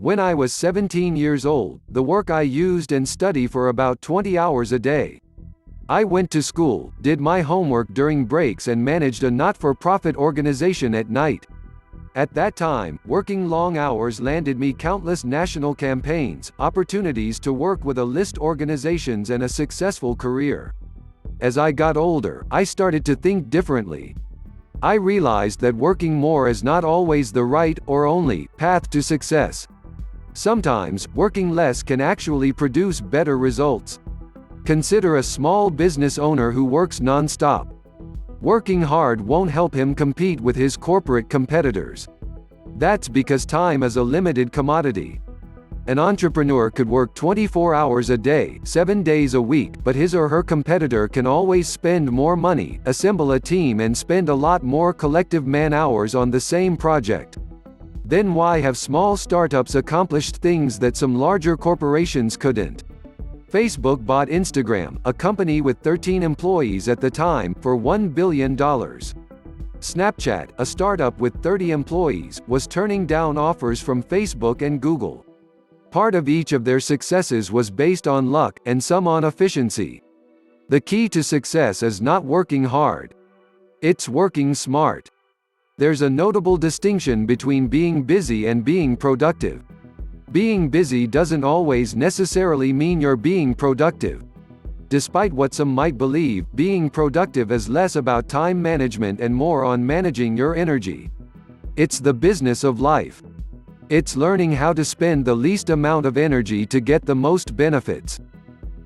When I was 17 years old, the work I used and study for about 20 hours a day. I went to school, did my homework during breaks and managed a not-for-profit organization at night. At that time, working long hours landed me countless national campaigns, opportunities to work with a list organizations and a successful career. As I got older, I started to think differently. I realized that working more is not always the right, or only, path to success. Sometimes, working less can actually produce better results. Consider a small business owner who works non-stop. Working hard won't help him compete with his corporate competitors. That's because time is a limited commodity. An entrepreneur could work 24 hours a day, 7 days a week, but his or her competitor can always spend more money, assemble a team and spend a lot more collective man-hours on the same project. Then why have small startups accomplished things that some larger corporations couldn't? Facebook bought Instagram, a company with 13 employees at the time, for $1 billion. Snapchat, a startup with 30 employees, was turning down offers from Facebook and Google. Part of each of their successes was based on luck, and some on efficiency. The key to success is not working hard. It's working smart. There's a notable distinction between being busy and being productive. Being busy doesn't always necessarily mean you're being productive. Despite what some might believe, being productive is less about time management and more on managing your energy. It's the business of life. It's learning how to spend the least amount of energy to get the most benefits.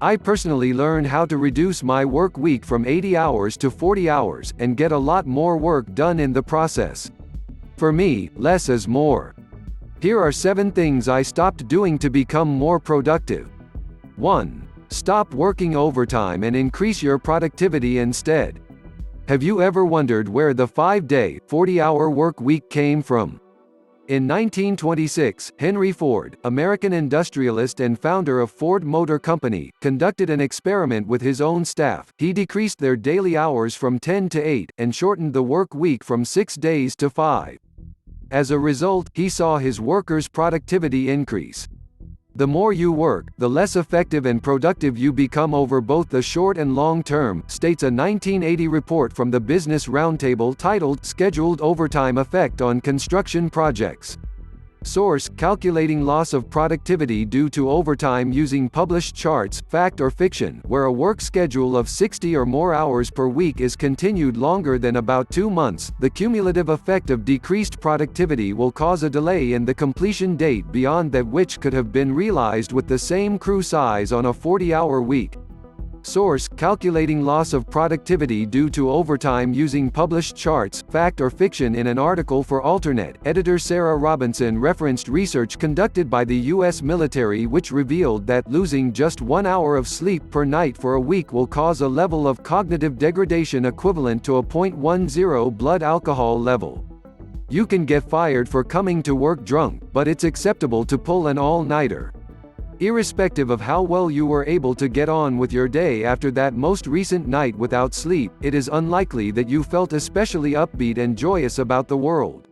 I personally learned how to reduce my work week from 80 hours to 40 hours, and get a lot more work done in the process. For me, less is more. Here are 7 things I stopped doing to become more productive. 1. Stop working overtime and increase your productivity instead. Have you ever wondered where the 5-day, 40-hour work week came from? In 1926, Henry Ford, American industrialist and founder of Ford Motor Company, conducted an experiment with his own staff. He decreased their daily hours from 10 to 8, and shortened the work week from 6 days to 5. As a result, he saw his workers' productivity increase. The more you work, the less effective and productive you become over both the short and long term, states a 1980 report from the Business Roundtable titled "Scheduled Overtime Effect on Construction Projects." Source: Calculating Loss of Productivity Due to Overtime Using Published Charts, Fact or Fiction. Where a work schedule of 60 or more hours per week is continued longer than about 2 months, the cumulative effect of decreased productivity will cause a delay in the completion date beyond that which could have been realized with the same crew size on a 40-hour week. Source: Calculating Loss of Productivity Due to Overtime Using Published Charts, Fact or Fiction. In an article for Alternet, editor Sarah Robinson referenced research conducted by the U.S. military which revealed that losing just 1 hour of sleep per night for a week will cause a level of cognitive degradation equivalent to a 0.10 blood alcohol level. You can get fired for coming to work drunk, but it's acceptable to pull an all-nighter. Irrespective of how well you were able to get on with your day after that most recent night without sleep, it is unlikely that you felt especially upbeat and joyous about the world.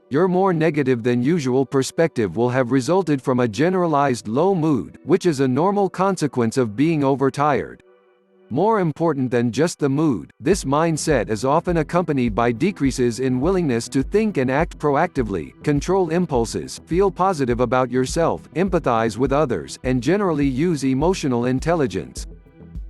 Your more negative than usual perspective will have resulted from a generalized low mood, which is a normal consequence of being overtired. More important than just the mood, this mindset is often accompanied by decreases in willingness to think and act proactively, control impulses, feel positive about yourself, empathize with others, and generally use emotional intelligence.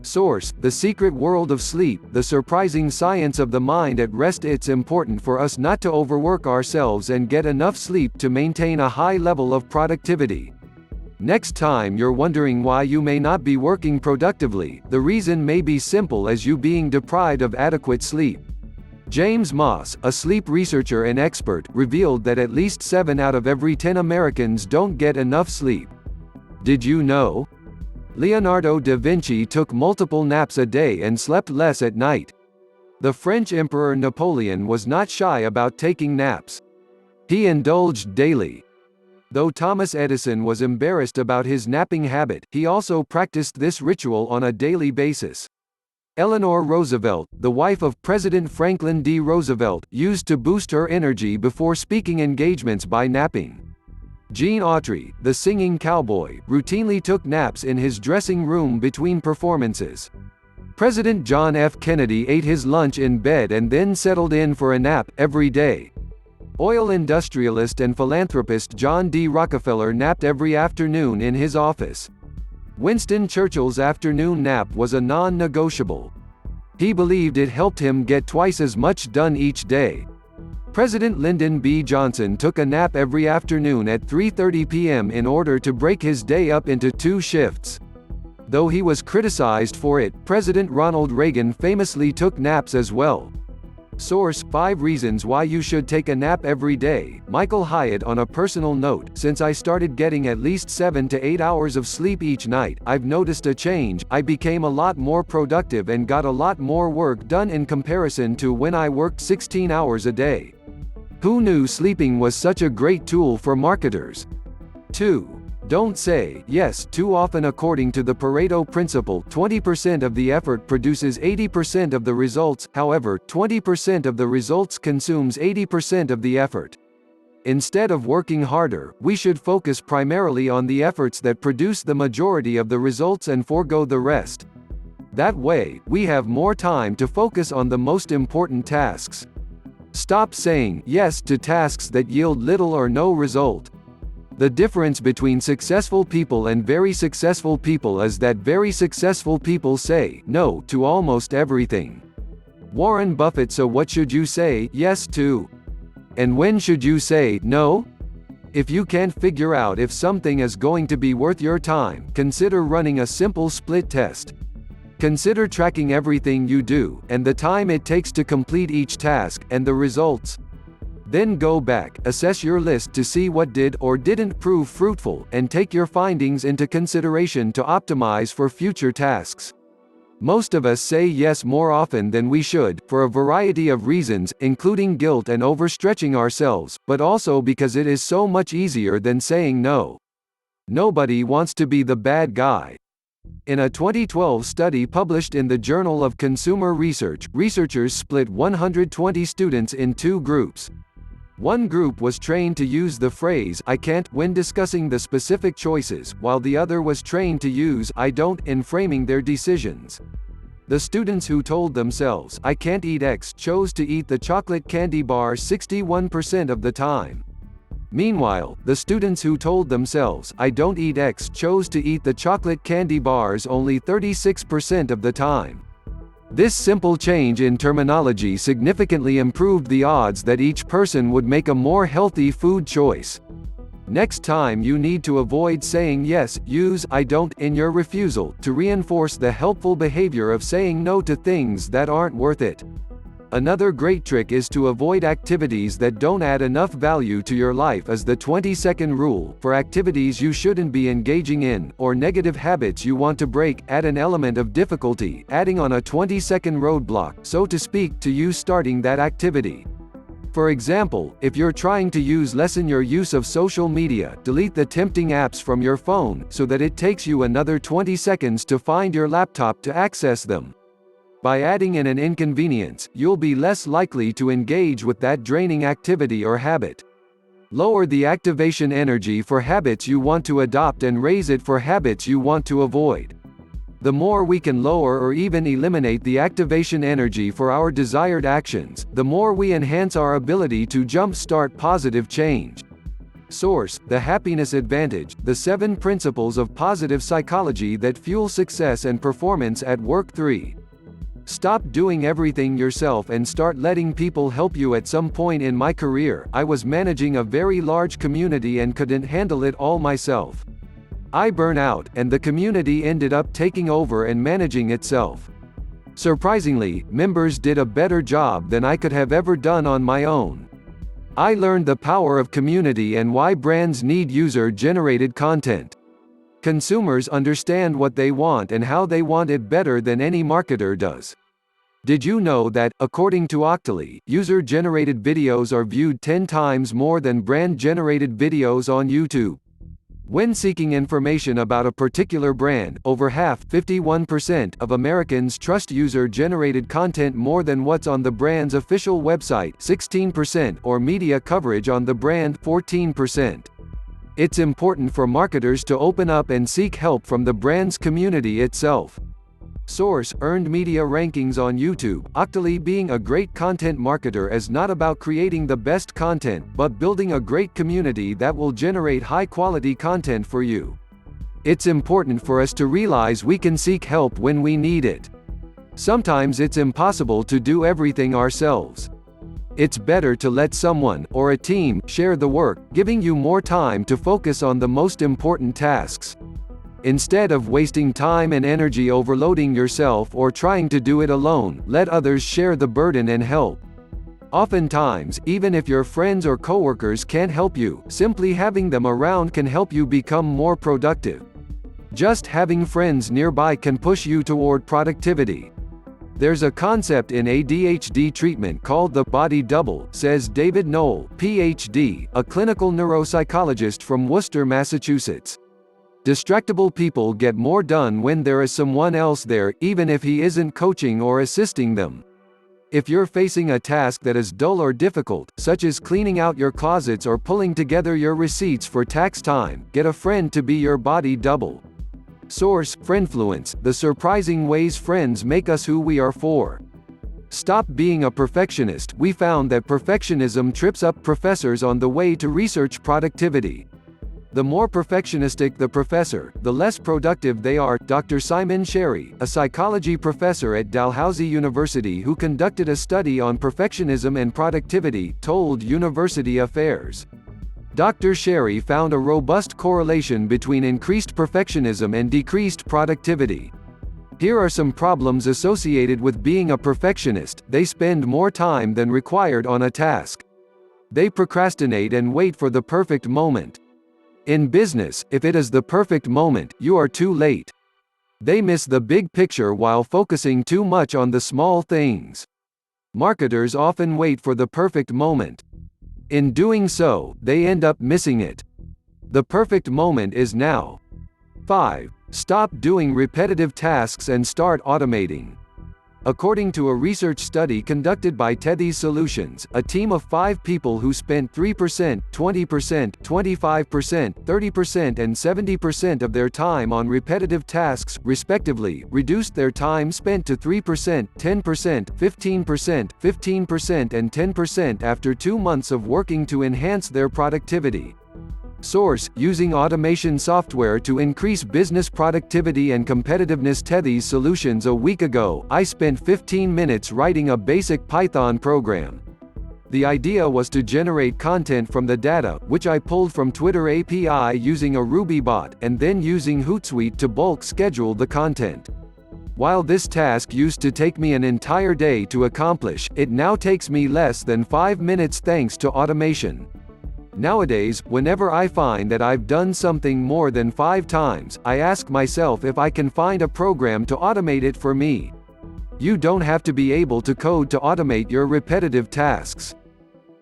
Source: The Secret World of Sleep, The Surprising Science of the Mind at Rest. It's important for us not to overwork ourselves and get enough sleep to maintain a high level of productivity. Next time you're wondering why you may not be working productively, the reason may be simple as you being deprived of adequate sleep. James Moss, a sleep researcher and expert, revealed that at least 7 out of every 10 Americans don't get enough sleep. Did you know? Leonardo da Vinci took multiple naps a day and slept less at night. The French Emperor Napoleon was not shy about taking naps. He indulged daily. Though Thomas Edison was embarrassed about his napping habit, he also practiced this ritual on a daily basis. Eleanor Roosevelt, the wife of President Franklin D. Roosevelt, used to boost her energy before speaking engagements by napping. Gene Autry, the singing cowboy, routinely took naps in his dressing room between performances. President John F. Kennedy ate his lunch in bed and then settled in for a nap every day. Oil industrialist and philanthropist John D. Rockefeller napped every afternoon in his office. Winston Churchill's afternoon nap was a non-negotiable. He believed it helped him get twice as much done each day. President Lyndon B. Johnson took a nap every afternoon at 3:30 p.m. in order to break his day up into 2 shifts. Though he was criticized for it, President Ronald Reagan famously took naps as well. Source: 5 Reasons Why You Should Take a Nap Every Day. Michael Hyatt. On a personal note, since I started getting at least 7 to 8 hours of sleep each night, I've noticed a change. I became a lot more productive and got a lot more work done in comparison to when I worked 16 hours a day. Who knew sleeping was such a great tool for marketers? 2. Don't say yes too often. According to the Pareto principle, 20% of the effort produces 80% of the results, however, 20% of the results consumes 80% of the effort. Instead of working harder, we should focus primarily on the efforts that produce the majority of the results and forego the rest. That way, we have more time to focus on the most important tasks. Stop saying yes to tasks that yield little or no result. The difference between successful people and very successful people is that very successful people say no to almost everything. Warren Buffett. So what should you say yes to? And when should you say no? If you can't figure out if something is going to be worth your time, consider running a simple split test. Consider tracking everything you do, and the time it takes to complete each task, and the results. Then go back, assess your list to see what did or didn't prove fruitful, and take your findings into consideration to optimize for future tasks. Most of us say yes more often than we should, for a variety of reasons, including guilt and overstretching ourselves, but also because it is so much easier than saying no. Nobody wants to be the bad guy. In a 2012 study published in the Journal of Consumer Research, researchers split 120 students in 2 groups. One group was trained to use the phrase "I can't" when discussing the specific choices, while the other was trained to use "I don't" in framing their decisions. The students who told themselves "I can't eat X" chose to eat the chocolate candy bar 61% of the time. Meanwhile, the students who told themselves "I don't eat X" chose to eat the chocolate candy bars only 36% of the time. This simple change in terminology significantly improved the odds that each person would make a more healthy food choice. Next time you need to avoid saying yes, use "I don't" in your refusal, to reinforce the helpful behavior of saying no to things that aren't worth it. Another great trick is to avoid activities that don't add enough value to your life. As the 20-second rule, for activities you shouldn't be engaging in, or negative habits you want to break, add an element of difficulty, adding on a 20-second roadblock, so to speak, to you starting that activity. For example, if you're trying to lessen your use of social media, delete the tempting apps from your phone, so that it takes you another 20 seconds to find your laptop to access them. By adding in an inconvenience, you'll be less likely to engage with that draining activity or habit. Lower the activation energy for habits you want to adopt and raise it for habits you want to avoid. The more we can lower or even eliminate the activation energy for our desired actions, the more we enhance our ability to jump-start positive change. Source: The Happiness Advantage, The 7 Principles of Positive Psychology That Fuel Success and Performance at Work. 3. Stop doing everything yourself and start letting people help you. At some point in my career, I was managing a very large community and couldn't handle it all myself. I burned out, and the community ended up taking over and managing itself. Surprisingly, members did a better job than I could have ever done on my own. I learned the power of community and why brands need user-generated content. Consumers understand what they want and how they want it better than any marketer does. Did you know that, according to Octoly, user-generated videos are viewed 10 times more than brand-generated videos on YouTube? When seeking information about a particular brand, over half, 51%, of Americans trust user-generated content more than what's on the brand's official website, 16%, or media coverage on the brand, 14%. It's important for marketers to open up and seek help from the brand's community itself. Source: Earned Media Rankings on YouTube. Actually, being a great content marketer is not about creating the best content, but building a great community that will generate high-quality content for you. It's important for us to realize we can seek help when we need it. Sometimes it's impossible to do everything ourselves. It's better to let someone, or a team, share the work, giving you more time to focus on the most important tasks. Instead of wasting time and energy overloading yourself or trying to do it alone, let others share the burden and help. Oftentimes, even if your friends or coworkers can't help you, simply having them around can help you become more productive. Just having friends nearby can push you toward productivity. There's a concept in ADHD treatment called the body double, says David Knoll, PhD, a clinical neuropsychologist from Worcester, Massachusetts. Distractible people get more done when there is someone else there, even if he isn't coaching or assisting them. If you're facing a task that is dull or difficult, such as cleaning out your closets or pulling together your receipts for tax time, get a friend to be your body double. Source: Friendfluence, the surprising ways friends make us who we are for. Stop being a perfectionist. We found that perfectionism trips up professors on the way to research productivity. The more perfectionistic the professor, the less productive they are. Dr. Simon Sherry, a psychology professor at Dalhousie University who conducted a study on perfectionism and productivity, told University Affairs. Dr. Sherry found a robust correlation between increased perfectionism and decreased productivity. Here are some problems associated with being a perfectionist: they spend more time than required on a task. They procrastinate and wait for the perfect moment. In business, if it is the perfect moment, you are too late. They miss the big picture while focusing too much on the small things. Marketers often wait for the perfect moment. In doing so, they end up missing it. The perfect moment is now. 5. Stop doing repetitive tasks and start automating. According to a research study conducted by Tethys Solutions, a team of 5 people who spent 3%, 20%, 25%, 30% and 70% of their time on repetitive tasks, respectively, reduced their time spent to 3%, 10%, 15%, 15% and 10% after 2 months of working to enhance their productivity. Source: Using automation software to increase business productivity and competitiveness. Tethys Solutions. A week ago, I spent 15 minutes writing a basic Python program. The idea was to generate content from the data, which I pulled from Twitter API using a Ruby bot, and then using Hootsuite to bulk schedule the content. While this task used to take me an entire day to accomplish, it now takes me less than 5 minutes thanks to automation. Nowadays, whenever I find that I've done something more than 5 times, I ask myself if I can find a program to automate it for me. You don't have to be able to code to automate your repetitive tasks.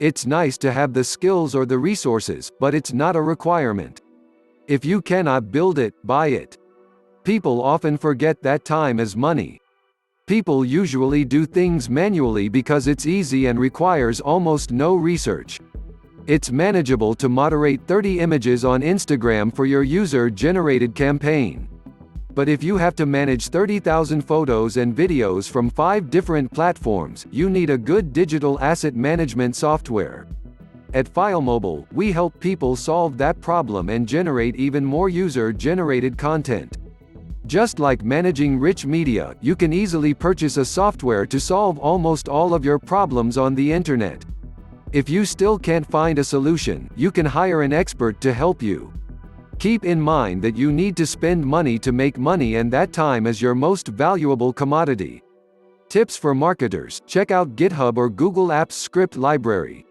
It's nice to have the skills or the resources, but it's not a requirement. If you cannot build it, buy it. People often forget that time is money. People usually do things manually because it's easy and requires almost no research. It's manageable to moderate 30 images on Instagram for your user-generated campaign. But if you have to manage 30,000 photos and videos from 5 different platforms, you need a good digital asset management software. At FileMobile, we help people solve that problem and generate even more user-generated content. Just like managing rich media, you can easily purchase a software to solve almost all of your problems on the internet. If you still can't find a solution, you can hire an expert to help you. Keep in mind that you need to spend money to make money, and that time is your most valuable commodity. Tips for marketers: check out GitHub or Google Apps script library.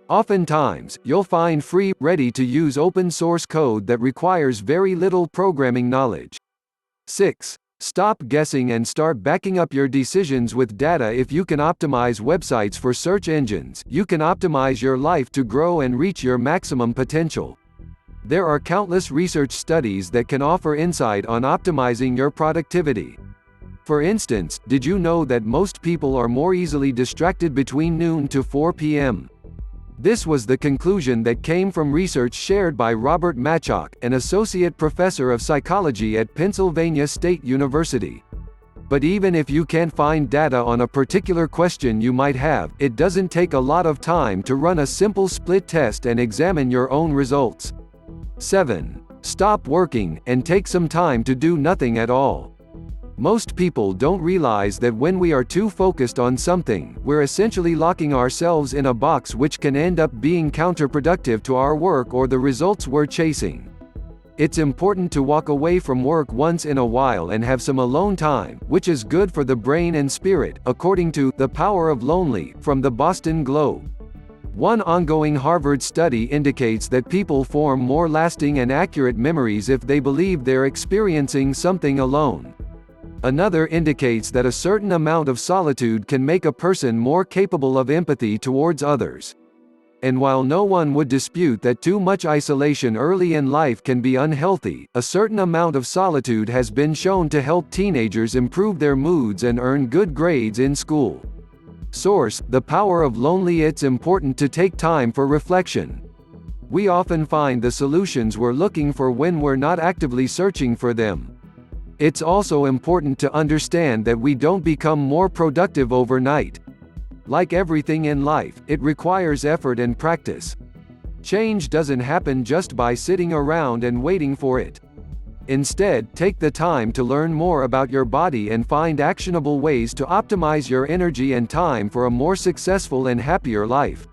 Oftentimes, you'll find free, ready-to-use open-source code that requires very little programming knowledge. 6. Stop guessing and start backing up your decisions with data. If you can optimize websites for search engines, you can optimize your life to grow and reach your maximum potential. There are countless research studies that can offer insight on optimizing your productivity. For instance, did you know that most people are more easily distracted between noon to 4 p.m.? This was the conclusion that came from research shared by Robert Matchock, an associate professor of psychology at Pennsylvania State University. But even if you can't find data on a particular question you might have, it doesn't take a lot of time to run a simple split test and examine your own results. 7. Stop working, and take some time to do nothing at all. Most people don't realize that when we are too focused on something, we're essentially locking ourselves in a box, which can end up being counterproductive to our work or the results we're chasing. It's important to walk away from work once in a while and have some alone time, which is good for the brain and spirit, according to The Power of Lonely, from the Boston Globe. One ongoing Harvard study indicates that people form more lasting and accurate memories if they believe they're experiencing something alone. Another indicates that a certain amount of solitude can make a person more capable of empathy towards others. And while no one would dispute that too much isolation early in life can be unhealthy, a certain amount of solitude has been shown to help teenagers improve their moods and earn good grades in school. Source: The Power of Lonely. It's important to take time for reflection. We often find the solutions we're looking for when we're not actively searching for them. It's also important to understand that we don't become more productive overnight. Like everything in life, it requires effort and practice. Change doesn't happen just by sitting around and waiting for it. Instead, take the time to learn more about your body and find actionable ways to optimize your energy and time for a more successful and happier life.